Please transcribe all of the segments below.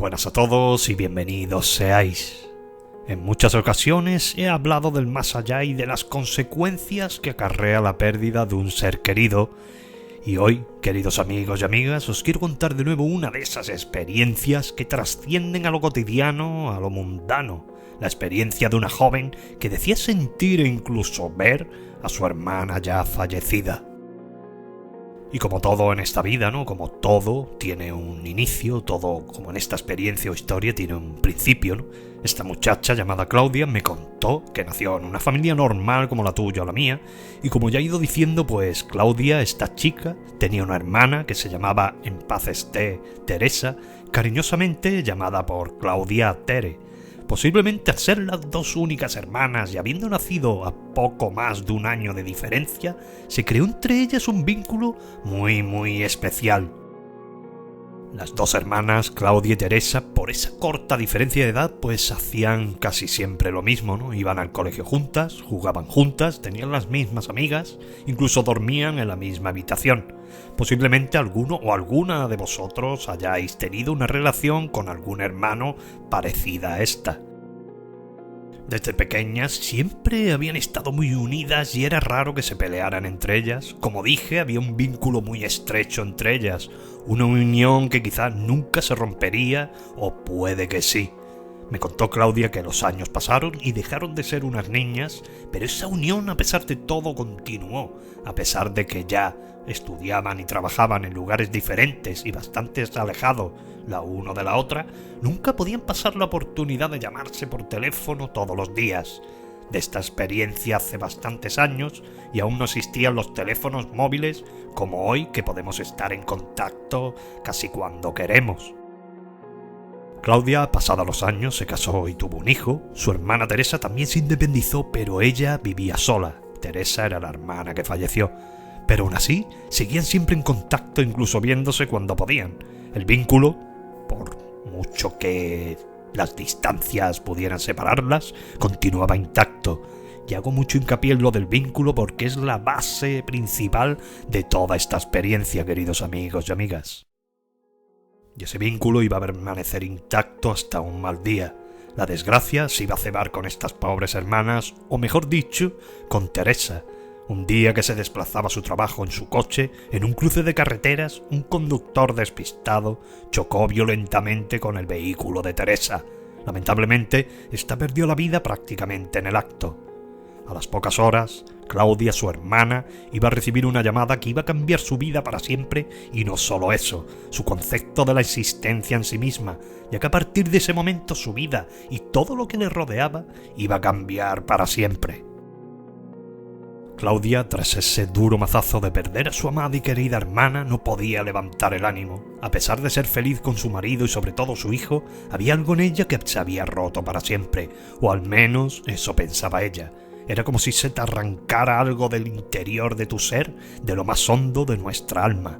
Buenas a todos y bienvenidos seáis. En muchas ocasiones he hablado del más allá y de las consecuencias que acarrea la pérdida de un ser querido. Y hoy, queridos amigos y amigas, os quiero contar de nuevo una de esas experiencias que trascienden a lo cotidiano, a lo mundano. La experiencia de una joven que decía sentir e incluso ver a su hermana ya fallecida. Y como todo en esta vida, ¿no? Como todo tiene un inicio, todo como en esta experiencia o historia tiene un principio, ¿no? Esta muchacha llamada Claudia me contó que nació en una familia normal como la tuya o la mía, y como ya he ido diciendo, pues Claudia, esta chica, tenía una hermana que se llamaba, en paz esté, Teresa, cariñosamente llamada por Claudia Tere. Posiblemente al ser las dos únicas hermanas y habiendo nacido a poco más de un año de diferencia, se creó entre ellas un vínculo muy especial. Las dos hermanas, Claudia y Teresa, por esa corta diferencia de edad, pues hacían casi siempre lo mismo, ¿no? Iban al colegio juntas, jugaban juntas, tenían las mismas amigas, incluso dormían en la misma habitación. Posiblemente alguno o alguna de vosotros hayáis tenido una relación con algún hermano parecida a esta. Desde pequeñas siempre habían estado muy unidas y era raro que se pelearan entre ellas. Como dije, había un vínculo muy estrecho entre ellas, una unión que quizás nunca se rompería o puede que sí. Me contó Claudia que los años pasaron y dejaron de ser unas niñas, pero esa unión a pesar de todo continuó, a pesar de que ya estudiaban y trabajaban en lugares diferentes y bastante alejados la una de la otra, nunca podían pasar la oportunidad de llamarse por teléfono todos los días. De esta experiencia hace bastantes años y aún no existían los teléfonos móviles como hoy, que podemos estar en contacto casi cuando queremos. Claudia, pasados los años, se casó y tuvo un hijo. Su hermana Teresa también se independizó, pero ella vivía sola. Teresa era la hermana que falleció. Pero aún así, seguían siempre en contacto, incluso viéndose cuando podían. El vínculo, por mucho que las distancias pudieran separarlas, continuaba intacto. Y hago mucho hincapié en lo del vínculo porque es la base principal de toda esta experiencia, queridos amigos y amigas. Y ese vínculo iba a permanecer intacto hasta un mal día. La desgracia se iba a cebar con estas pobres hermanas, o mejor dicho, con Teresa. Un día que se desplazaba a su trabajo en su coche, en un cruce de carreteras, un conductor despistado chocó violentamente con el vehículo de Teresa. Lamentablemente, ésta perdió la vida prácticamente en el acto. A las pocas horas, Claudia, su hermana, iba a recibir una llamada que iba a cambiar su vida para siempre, y no solo eso, su concepto de la existencia en sí misma, ya que a partir de ese momento su vida y todo lo que le rodeaba iba a cambiar para siempre. Claudia, tras ese duro mazazo de perder a su amada y querida hermana, no podía levantar el ánimo. A pesar de ser feliz con su marido y sobre todo su hijo, había algo en ella que se había roto para siempre, o al menos eso pensaba ella. Era como si se te arrancara algo del interior de tu ser, de lo más hondo de nuestra alma.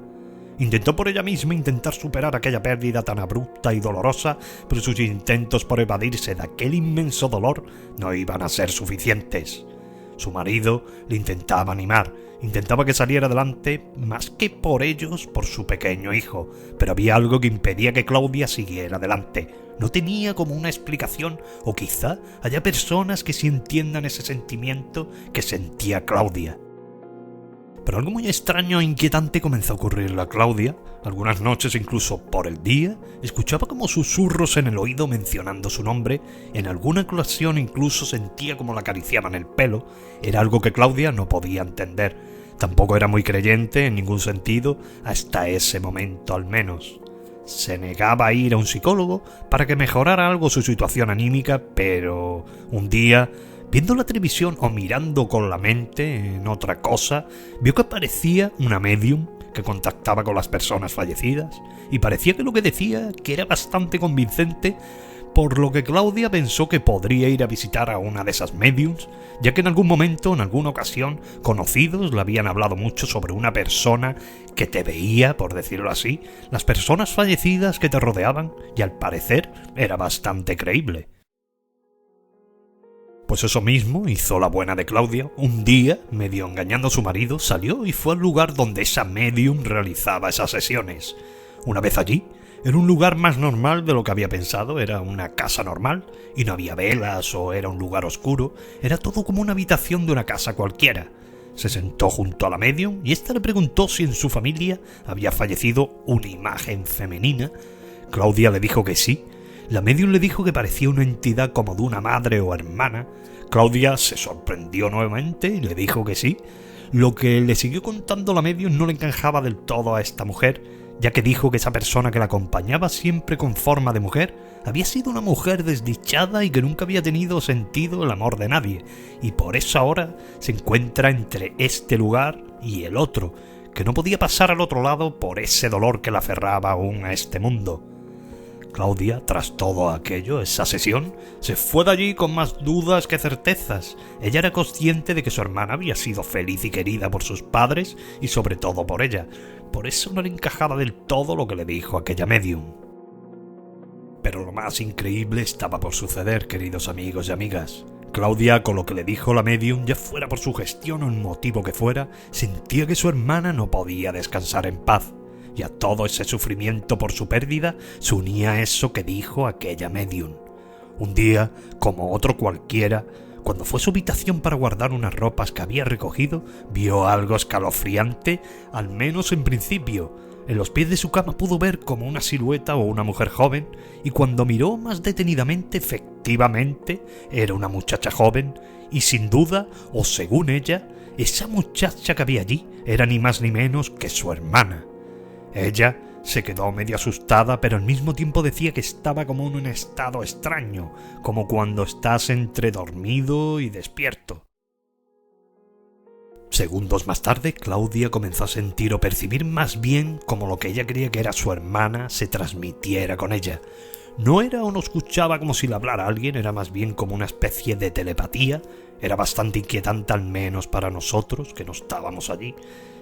Intentó por ella misma intentar superar aquella pérdida tan abrupta y dolorosa, pero sus intentos por evadirse de aquel inmenso dolor no iban a ser suficientes. Su marido le intentaba animar, intentaba que saliera adelante, más que por ellos, por su pequeño hijo, pero había algo que impedía que Claudia siguiera adelante. No tenía como una explicación, o quizá haya personas que sí entiendan ese sentimiento que sentía Claudia. Pero algo muy extraño e inquietante comenzó a ocurrirle a Claudia. Algunas noches, incluso por el día, escuchaba como susurros en el oído mencionando su nombre. En alguna ocasión incluso sentía como la acariciaban el pelo. Era algo que Claudia no podía entender. Tampoco era muy creyente en ningún sentido, hasta ese momento al menos. Se negaba a ir a un psicólogo para que mejorara algo su situación anímica, pero un día, viendo la televisión o mirando con la mente en otra cosa, vio que aparecía una medium que contactaba con las personas fallecidas, y parecía que lo que decía que era bastante convincente, por lo que Claudia pensó que podría ir a visitar a una de esas mediums, ya que en algún momento, en alguna ocasión, conocidos le habían hablado mucho sobre una persona que te veía, por decirlo así, las personas fallecidas que te rodeaban, y al parecer era bastante creíble. Pues eso mismo hizo la buena de Claudia. Un día, medio engañando a su marido, salió y fue al lugar donde esa medium realizaba esas sesiones. Una vez allí, Era un lugar más normal de lo que había pensado, era una casa normal, y no había velas o era un lugar oscuro, era todo como una habitación de una casa cualquiera. Se sentó junto a la medium y ésta le preguntó si en su familia había fallecido una imagen femenina. Claudia le dijo que sí. La medium le dijo que parecía una entidad como de una madre o hermana. Claudia se sorprendió nuevamente y le dijo que sí. Lo que le siguió contando la medium no le encajaba del todo a esta mujer, ya que dijo que esa persona que la acompañaba siempre con forma de mujer había sido una mujer desdichada y que nunca había tenido sentido el amor de nadie, y por eso ahora se encuentra entre este lugar y el otro, que no podía pasar al otro lado por ese dolor que la aferraba aún a este mundo. Claudia, tras todo aquello, esa sesión, se fue de allí con más dudas que certezas. Ella era consciente de que su hermana había sido feliz y querida por sus padres y sobre todo por ella. Por eso no le encajaba del todo lo que le dijo aquella medium. Pero lo más increíble estaba por suceder, queridos amigos y amigas. Claudia, con lo que le dijo la medium, ya fuera por su gestión o el motivo que fuera, sentía que su hermana no podía descansar en paz. Y a todo ese sufrimiento por su pérdida se unía eso que dijo aquella medium. Un día, como otro cualquiera, cuando fue a su habitación para guardar unas ropas que había recogido, vio algo escalofriante, al menos en principio. En los pies de su cama pudo ver como una silueta o una mujer joven, y cuando miró más detenidamente, efectivamente, era una muchacha joven, y sin duda, o según ella, esa muchacha que había allí era ni más ni menos que su hermana. Ella se quedó medio asustada, pero al mismo tiempo decía que estaba como en un estado extraño, como cuando estás entre dormido y despierto. Segundos más tarde, Claudia comenzó a sentir o percibir más bien como lo que ella creía que era su hermana se transmitiera con ella. No era o no escuchaba como si le hablara alguien, era más bien como una especie de telepatía. Era bastante inquietante, al menos para nosotros, que no estábamos allí.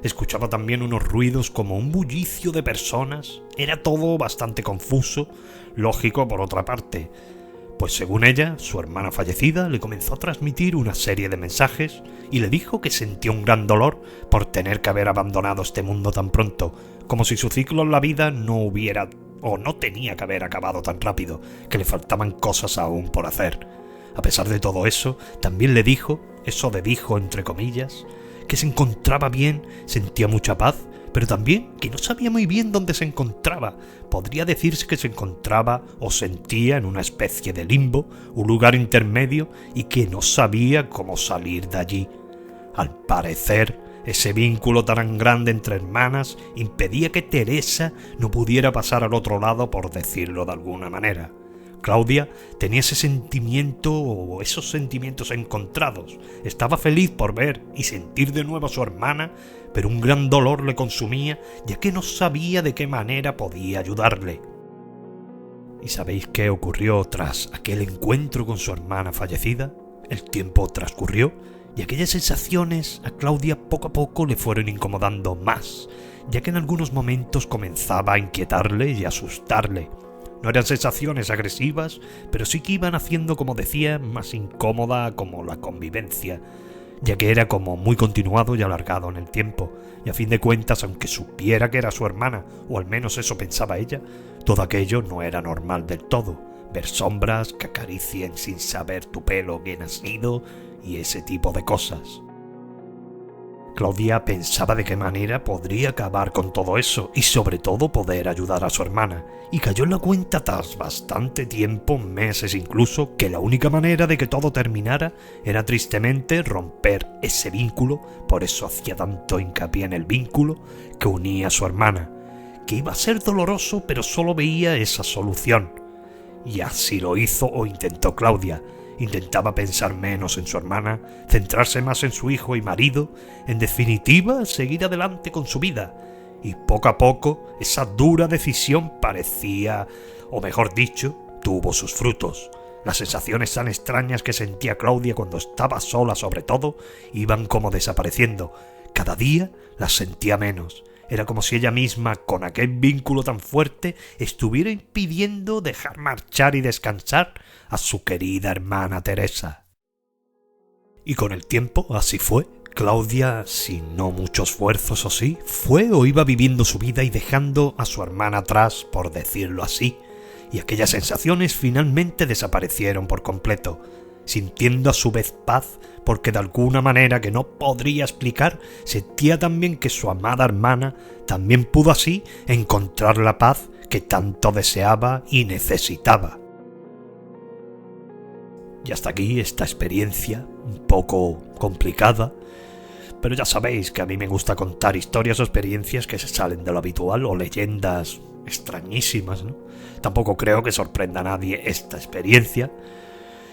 Escuchaba también unos ruidos como un bullicio de personas. Era todo bastante confuso, lógico por otra parte. Pues según ella, su hermana fallecida le comenzó a transmitir una serie de mensajes y le dijo que sentía un gran dolor por tener que haber abandonado este mundo tan pronto, como si su ciclo en la vida no hubiera o no tenía que haber acabado tan rápido, que le faltaban cosas aún por hacer. A pesar de todo eso, también le dijo, eso de dijo entre comillas, que se encontraba bien, sentía mucha paz, pero también que no sabía muy bien dónde se encontraba. Podría decirse que se encontraba o sentía en una especie de limbo, un lugar intermedio, y que no sabía cómo salir de allí. Al parecer, ese vínculo tan grande entre hermanas impedía que Teresa no pudiera pasar al otro lado, por decirlo de alguna manera. Claudia tenía ese sentimiento o esos sentimientos encontrados. Estaba feliz por ver y sentir de nuevo a su hermana, pero un gran dolor le consumía, ya que no sabía de qué manera podía ayudarle. ¿Y sabéis qué ocurrió tras aquel encuentro con su hermana fallecida? El tiempo transcurrió y aquellas sensaciones a Claudia poco a poco le fueron incomodando más, ya que en algunos momentos comenzaba a inquietarle y a asustarle. No eran sensaciones agresivas, pero sí que iban haciendo, como decía, más incómoda como la convivencia, ya que era como muy continuado y alargado en el tiempo, y a fin de cuentas, aunque supiera que era su hermana, o al menos eso pensaba ella, todo aquello no era normal del todo. Ver sombras que acaricien sin saber tu pelo bien has ido y ese tipo de cosas. Claudia pensaba de qué manera podría acabar con todo eso y sobre todo poder ayudar a su hermana, y cayó en la cuenta tras bastante tiempo, meses incluso, que la única manera de que todo terminara era tristemente romper ese vínculo. Por eso hacía tanto hincapié en el vínculo que unía a su hermana, que iba a ser doloroso, pero solo veía esa solución. Y así lo hizo o intentó Claudia. Intentaba pensar menos en su hermana, centrarse más en su hijo y marido, en definitiva, seguir adelante con su vida. Y poco a poco, esa dura decisión parecía, o mejor dicho, tuvo sus frutos. Las sensaciones tan extrañas que sentía Claudia cuando estaba sola, sobre todo, iban como desapareciendo. Cada día las sentía menos. Era como si ella misma, con aquel vínculo tan fuerte, estuviera impidiendo dejar marchar y descansar a su querida hermana Teresa. Y con el tiempo así fue. Claudia, sin no mucho esfuerzo, eso sí, fue o iba viviendo su vida y dejando a su hermana atrás, por decirlo así, y aquellas sensaciones finalmente desaparecieron por completo, sintiendo a su vez paz porque de alguna manera que no podría explicar sentía también que su amada hermana también pudo así encontrar la paz que tanto deseaba y necesitaba. Y hasta aquí esta experiencia, un poco complicada, pero ya sabéis que a mí me gusta contar historias o experiencias que se salen de lo habitual o leyendas extrañísimas, ¿no? Tampoco creo que sorprenda a nadie esta experiencia.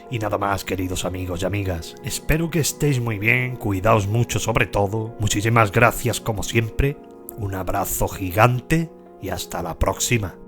Y nada más, queridos amigos y amigas, espero que estéis muy bien, cuidaos mucho sobre todo, muchísimas gracias como siempre, un abrazo gigante y hasta la próxima.